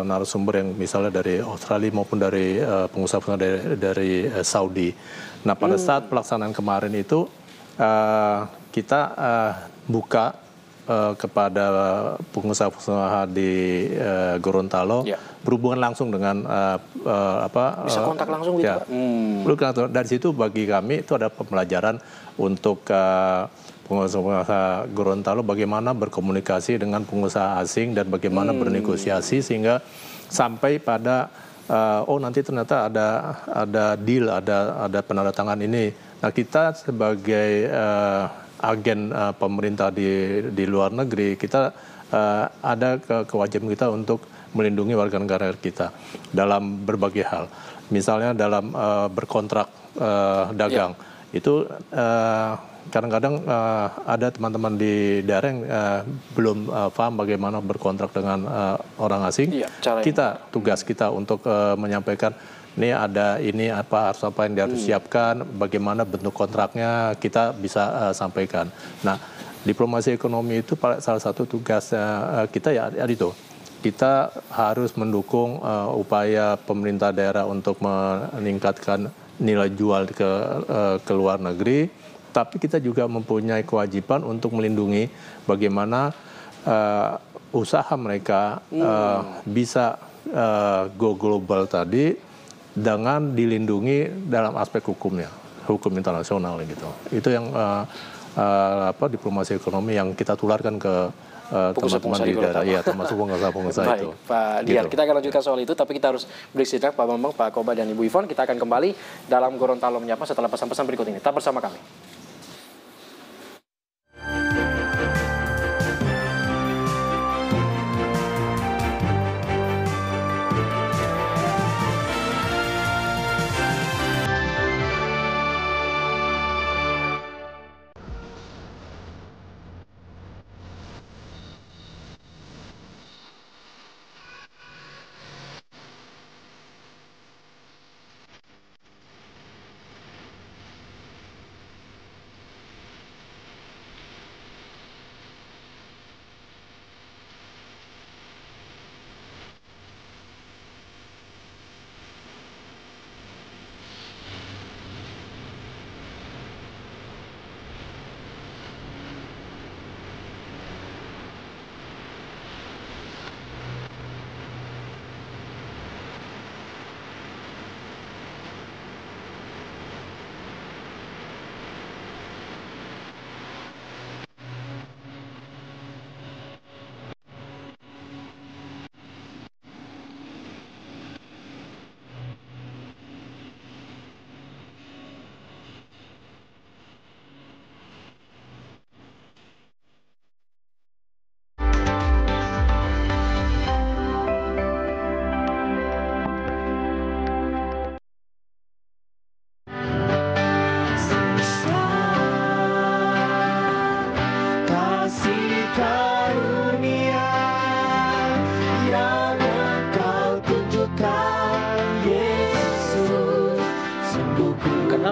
narasumber yang misalnya dari Australia maupun dari pengusaha-pengusaha dari Saudi. Nah, pada saat pelaksanaan kemarin itu kita buka kepada pengusaha-pengusaha di Gorontalo berhubungan langsung dengan bisa kontak langsung gitu Pak. Dari situ bagi kami itu ada pembelajaran untuk pengusaha Gorontalo bagaimana berkomunikasi dengan pengusaha asing dan bagaimana bernegosiasi sehingga sampai pada nanti ternyata ada deal, ada penandatangan ini. Nah, kita sebagai agen pemerintah di luar negeri, kita ada kewajiban kita untuk melindungi warga negara kita dalam berbagai hal. Misalnya dalam berkontrak dagang, itu kadang-kadang ada teman-teman di daerah yang belum paham bagaimana berkontrak dengan orang asing. Tugas kita untuk menyampaikan, ini ada apa yang harus siapkan, bagaimana bentuk kontraknya kita bisa sampaikan. Nah, diplomasi ekonomi itu salah satu tugas kita ya itu. Kita harus mendukung upaya pemerintah daerah untuk meningkatkan nilai jual ke luar negeri, tapi kita juga mempunyai kewajiban untuk melindungi bagaimana usaha mereka bisa go global tadi, dengan dilindungi dalam aspek hukumnya, hukum internasional gitu. Itu yang diplomasi ekonomi yang kita tularkan ke teman-teman di daerah, ya, termasuk pengusaha-pengusaha itu. Pak Diar, kita akan lanjutkan soal itu, tapi kita harus break sejenak, Pak Bambang, Pak Koba, dan Ibu Yvonne. Kita akan kembali dalam Gorontalo Menyapa setelah pesan-pesan berikut ini. Tetap bersama kami.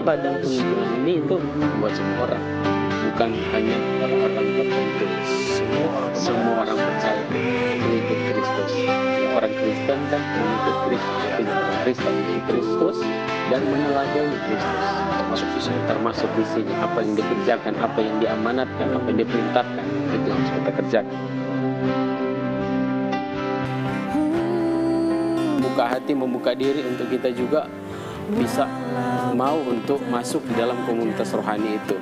badan penghitungan ini itu buat semua orang, bukan hanya orang tertentu. Semua orang percaya mengikut Kristus. Orang Kristen kan mengikut Kristus, tidak orang Kristen mengikut Kristus dan meneladani Kristus, termasuk di sini apa yang dikerjakan, apa yang diamanatkan, apa yang diperintahkan, itu yang harus kita kerjakan. Buka hati, membuka diri untuk kita juga bisa mau untuk masuk di dalam komunitas rohani itu.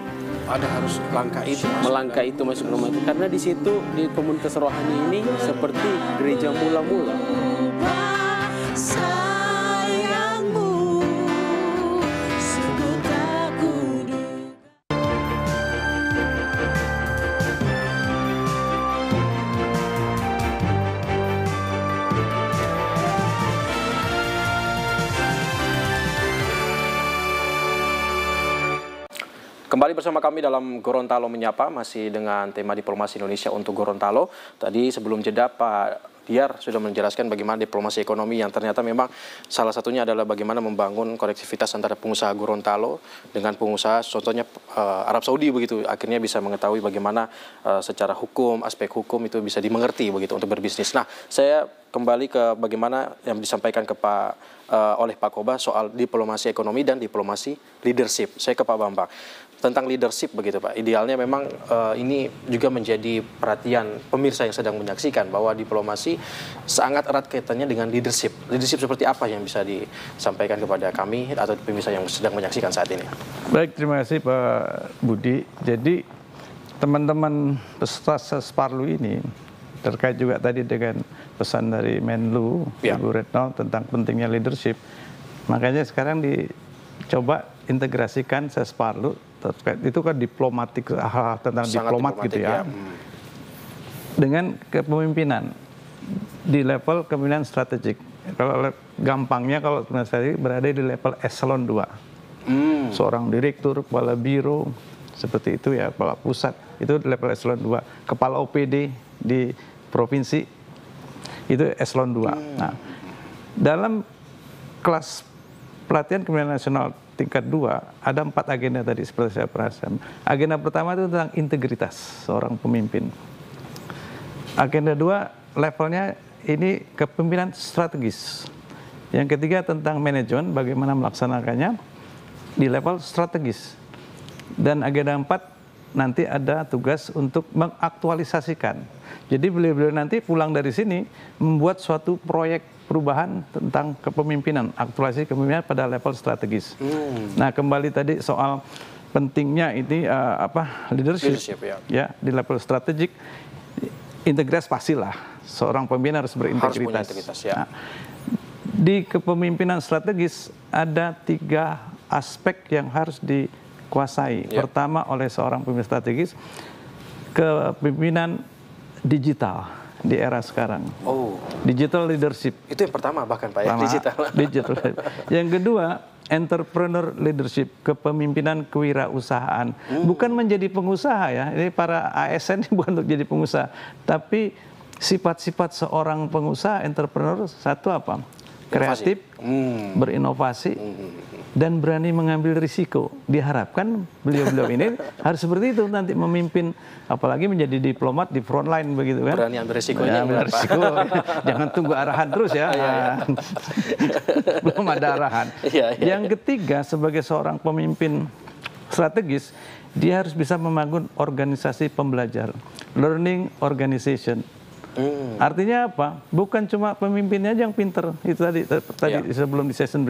Ada harus langkah itu, melangkah itu masuk rumah itu, karena di situ di komunitas rohani ini seperti gereja mula-mula. Kembali bersama kami dalam Gorontalo Menyapa, masih dengan tema diplomasi Indonesia untuk Gorontalo. Tadi sebelum jeda Pak Diar sudah menjelaskan bagaimana diplomasi ekonomi yang ternyata memang salah satunya adalah bagaimana membangun konektivitas antara pengusaha Gorontalo dengan pengusaha, contohnya Arab Saudi begitu. Akhirnya bisa mengetahui bagaimana secara hukum, aspek hukum itu bisa dimengerti begitu untuk berbisnis. Nah, saya kembali ke bagaimana yang disampaikan ke oleh Pak Koba soal diplomasi ekonomi dan diplomasi leadership. Saya ke Pak Bambang. Tentang leadership begitu Pak, idealnya memang ini juga menjadi perhatian pemirsa yang sedang menyaksikan bahwa diplomasi sangat erat kaitannya dengan leadership. Leadership seperti apa yang bisa disampaikan kepada kami atau pemirsa yang sedang menyaksikan saat ini? Baik, terima kasih Pak Budi. Jadi teman-teman peserta Sesparlu ini terkait juga tadi dengan pesan dari Menlu, Ibu Retno tentang pentingnya leadership. Makanya sekarang dicoba integrasikan Sesparlu terkait itu kan diplomatik, hal-hal tentang diplomat gitu ya. Dengan kepemimpinan di level kepemimpinan strategik. Kalau gampangnya kalau saya berada di level eselon 2. Seorang direktur, kepala biro seperti itu ya, kepala pusat itu level eselon 2. Kepala OPD di provinsi itu eselon 2. Nah, dalam kelas pelatihan kepemimpinan nasional tingkat 2 ada 4 agenda tadi seperti saya perhatikan. Agenda pertama itu tentang integritas seorang pemimpin. Agenda 2 levelnya ini kepemimpinan strategis. Yang ketiga tentang manajemen, bagaimana melaksanakannya di level strategis. Dan agenda 4 nanti ada tugas untuk mengaktualisasikan. Jadi beliau-beliau nanti pulang dari sini membuat suatu proyek perubahan tentang kepemimpinan, aktualisasi kepemimpinan pada level strategis. Nah, kembali tadi soal pentingnya ini leadership ya di level strategik, integritas pastilah seorang pemimpin harus berintegritas. Nah, di kepemimpinan strategis ada 3 aspek yang harus dikuasai. Pertama oleh seorang pemimpin strategis, kepemimpinan digital di era sekarang. Digital leadership. Itu yang pertama bahkan Pak ya, digital. Yang kedua, entrepreneur leadership, kepemimpinan kewirausahaan. Bukan menjadi pengusaha ya, ini para ASN bukan untuk jadi pengusaha. Tapi sifat-sifat seorang pengusaha, entrepreneur, satu apa? Kreatif, berinovasi, dan berani mengambil risiko. Diharapkan beliau-beliau ini harus seperti itu nanti memimpin, apalagi menjadi diplomat di front line begitu kan. Berani ambil risikonya. Ambil risiko. Jangan tunggu arahan terus ya. Belum ada arahan. Yang ketiga, sebagai seorang pemimpin strategis, dia harus bisa membangun organisasi pembelajar, learning organization. Artinya apa? Bukan cuma pemimpinnya aja yang pinter, itu tadi sebelum di session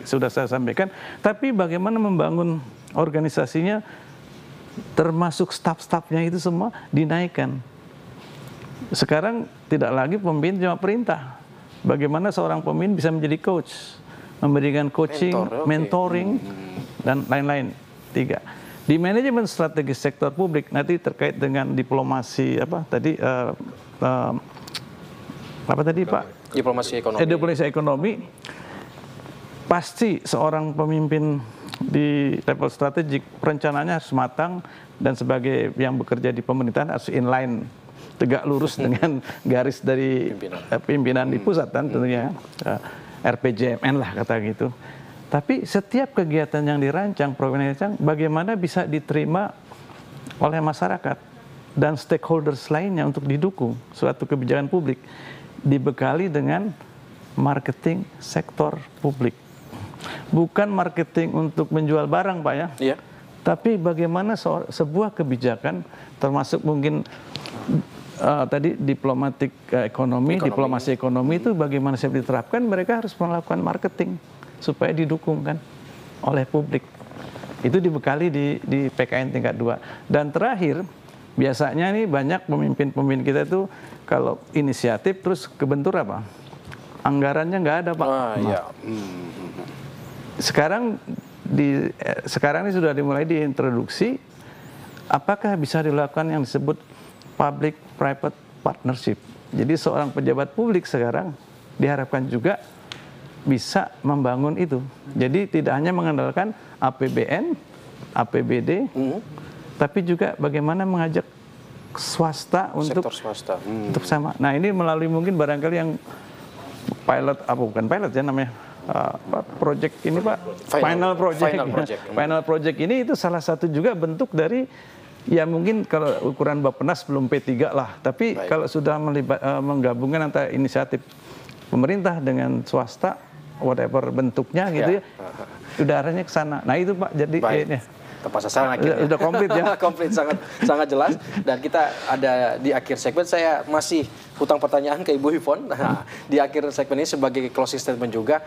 sudah saya sampaikan, tapi bagaimana membangun organisasinya, termasuk staf-stafnya itu semua dinaikkan. Sekarang tidak lagi pemimpin cuma perintah. Bagaimana seorang pemimpin bisa menjadi coach, memberikan coaching, mentoring, dan lain-lain. 3. Di manajemen strategis sektor publik nanti terkait dengan diplomasi Pak? Diplomasi ekonomi. Diplomasi ekonomi. Pasti seorang pemimpin di level strategik perencanaannya harus matang, dan sebagai yang bekerja di pemerintahan harus inline, tegak lurus dengan garis dari pimpinan di pusat kan tentunya, RPJMN lah kata gitu. Tapi setiap kegiatan yang dirancang, program yang dirancang, bagaimana bisa diterima oleh masyarakat dan stakeholders lainnya untuk didukung suatu kebijakan publik, dibekali dengan marketing sektor publik. Bukan marketing untuk menjual barang, Pak ya. Iya. Tapi bagaimana sebuah kebijakan, termasuk mungkin tadi diplomatik ekonomi, diplomasi ekonomi itu bagaimana siap diterapkan, mereka harus melakukan marketing supaya didukung kan oleh publik. Itu dibekali di PKN tingkat 2. Dan terakhir, biasanya nih banyak pemimpin-pemimpin kita tuh kalau inisiatif terus kebentur apa? Anggarannya nggak ada, Pak. Iya. Sekarang ini sudah dimulai diintroduksi, apakah bisa dilakukan yang disebut public-private partnership. Jadi seorang pejabat publik sekarang diharapkan juga bisa membangun itu. Jadi tidak hanya mengandalkan APBN, APBD, tapi juga bagaimana mengajak swasta untuk sektor swasta. Untuk sama. Nah ini melalui mungkin barangkali yang pilot, bukan pilot ya namanya, project ini Pak, final project ini itu salah satu juga bentuk dari ya mungkin kalau ukuran Bappenas belum P3 lah, tapi kalau sudah menggabungkan antara inisiatif pemerintah dengan swasta, whatever bentuknya gitu ya, udah arahnya ke sana. Nah itu Pak, jadi ini tepat sasaran akhirnya. Udah komplit ya. Komplit, sangat jelas. Dan kita ada di akhir segmen, saya masih hutang pertanyaan ke Ibu Yvonne. Nah, di akhir segmen ini sebagai closing statement juga,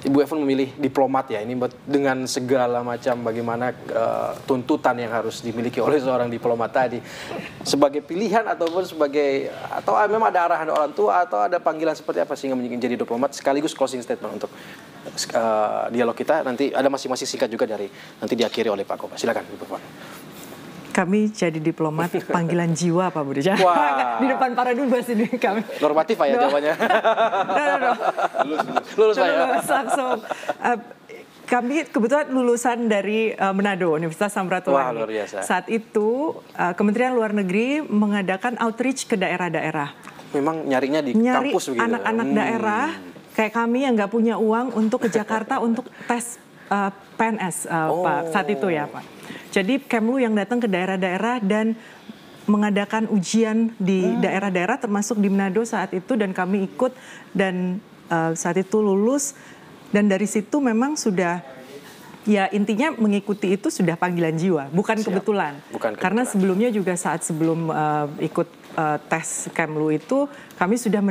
Ibu Yvonne memilih diplomat ya, ini dengan segala macam bagaimana tuntutan yang harus dimiliki oleh seorang diplomat tadi. Sebagai pilihan ataupun atau memang ada arahan orang tua atau ada panggilan seperti apa sehingga menjadi diplomat, sekaligus closing statement untuk dialog kita. Nanti ada masing-masing singkat juga nanti diakhiri oleh Pak Koba. Silakan Ibu Yvonne. Kami jadi diplomat panggilan jiwa Pak Budi. Wah. Di depan para dubes ini kami. Normatif Pak ya jawabannya. Lulus Pak ya. Langsung. Kami kebetulan lulusan dari Manado, Universitas Samratulangi. Wah, luar biasa. Saat itu Kementerian Luar Negeri mengadakan outreach ke daerah-daerah. Memang nyarinya di kampus begitu. Anak-anak daerah kayak kami yang nggak punya uang untuk ke Jakarta untuk tes PNS Pak saat itu ya Pak. Jadi Kemlu yang datang ke daerah-daerah dan mengadakan ujian di daerah-daerah termasuk di Manado saat itu, dan kami ikut dan saat itu lulus, dan dari situ memang sudah ya intinya mengikuti itu sudah panggilan jiwa, bukan kebetulan. Karena sebelumnya juga saat sebelum ikut tes Kemlu itu kami sudah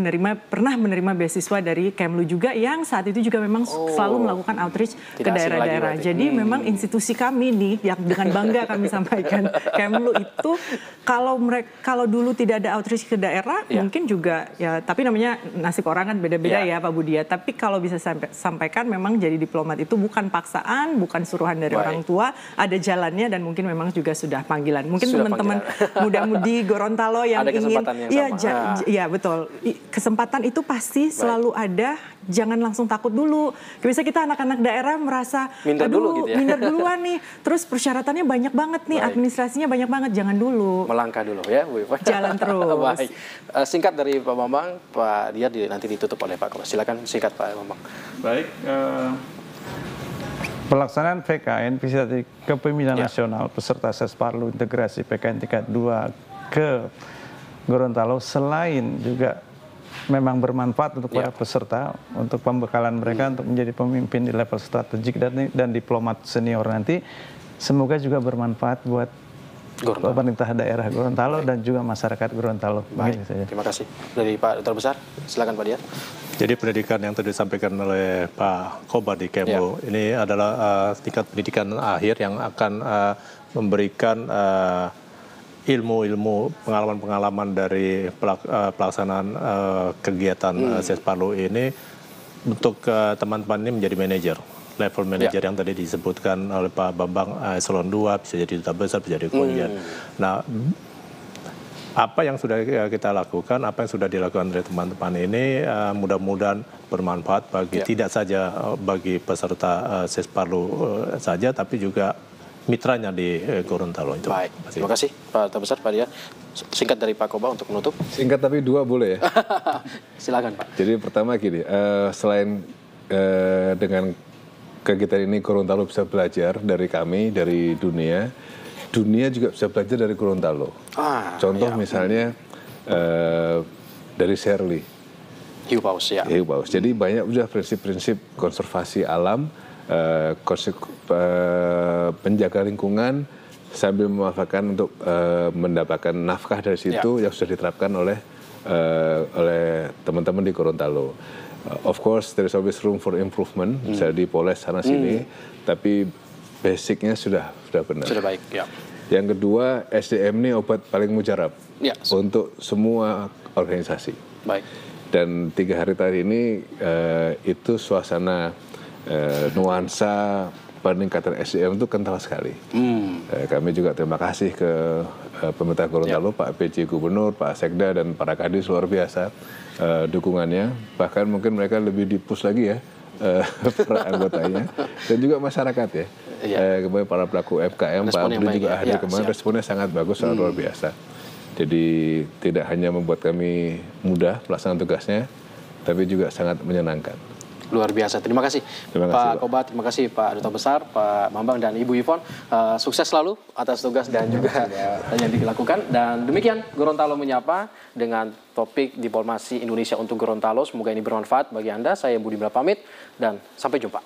pernah menerima beasiswa dari Kemlu juga yang saat itu juga memang selalu melakukan outreach ke daerah-daerah. Jadi memang institusi kami nih yang dengan bangga kami sampaikan, Kemlu itu kalau dulu tidak ada outreach ke daerah mungkin juga ya, tapi namanya nasib orang kan beda-beda ya Pak Budi ya. Tapi kalau bisa sampaikan memang jadi diplomat itu bukan paksaan, bukan suruhan dari orang tua, ada jalannya dan mungkin memang juga sudah panggilan. Mungkin teman-teman muda-mudi Gorontalo yang ingin, iya betul. Kesempatan itu pasti selalu ada, jangan langsung takut dulu. Biasa kita anak-anak daerah merasa, minder duluan nih, terus persyaratannya banyak banget nih, administrasinya banyak banget, jangan dulu. Melangkah dulu ya Bu Yvonne. Jalan terus. Baik. Singkat dari Pak Bambang, Pak Diar nanti ditutup oleh Pak Koba. Silakan singkat Pak Bambang. Baik. Pelaksanaan PKN Visi Kepemimpinan Nasional peserta Sesparlu Integrasi PKN tingkat 2 ke Gorontalo selain juga memang bermanfaat untuk para peserta, untuk pembekalan mereka untuk menjadi pemimpin di level strategik dan diplomat senior nanti, semoga juga bermanfaat buat pemerintah daerah Gorontalo dan juga masyarakat Gorontalo. Baik, terima kasih. Dari Pak Duta Besar, silakan Pak Diar. Jadi pendidikan yang tadi disampaikan oleh Pak Koba di Kemlu ini adalah tingkat pendidikan akhir yang akan memberikan ilmu-ilmu, pengalaman-pengalaman dari pelaksanaan kegiatan Sesparlu ini untuk teman-teman ini menjadi manajer, level manajer yang tadi disebutkan oleh Pak Bambang, eselon 2, bisa jadi duta besar, bisa jadi konjen. Nah, apa yang sudah kita lakukan, apa yang sudah dilakukan oleh teman-teman ini mudah-mudahan bermanfaat bagi tidak saja bagi peserta Sesparlu saja, tapi juga mitranya di Gorontalo itu. Baik, terima kasih Pak Duta Besar, Pak Diar. Singkat dari Pak Koba untuk menutup. Singkat tapi 2 boleh ya? Silakan Pak. Jadi pertama gini, selain dengan kegiatan ini Gorontalo bisa belajar dari kami, dari dunia juga bisa belajar dari Gorontalo. Contoh misalnya dari Shirley. Hiu paus ya. Hiu paus. Jadi banyak udah prinsip-prinsip konservasi alam, penjaga lingkungan sambil memanfaatkan untuk mendapatkan nafkah dari situ yang sudah diterapkan oleh teman-teman di Gorontalo. Of course, there is always room for improvement, bisa dipoles sana sini, tapi basicnya sudah benar. Sudah baik, ya. Yang kedua, SDM ini obat paling mujarab untuk semua organisasi. Baik. Dan 3 hari tadi ini itu suasana nuansa peningkatan SDM itu kental sekali. Kami juga terima kasih ke pemerintah Gorontalo, Pak PJ Gubernur, Pak Sekda, dan para kadis luar biasa dukungannya. Bahkan mungkin mereka lebih di-push lagi ya para anggotanya. Dan juga masyarakat ya. Kemudian para pelaku FKM, Pak Abdul juga hadir kemarin, responnya sangat bagus, sangat luar biasa. Jadi tidak hanya membuat kami mudah pelaksanaan tugasnya, tapi juga sangat menyenangkan. Luar biasa. Terima kasih, Pak Koba, terima kasih Pak Duta Besar, Pak Bambang, dan Ibu Yvonne. Sukses selalu atas tugas dan juga yang dilakukan. Dan demikian Gorontalo Menyapa dengan topik diplomasi Indonesia untuk Gorontalo. Semoga ini bermanfaat bagi Anda. Saya Budi Mela pamit dan sampai jumpa.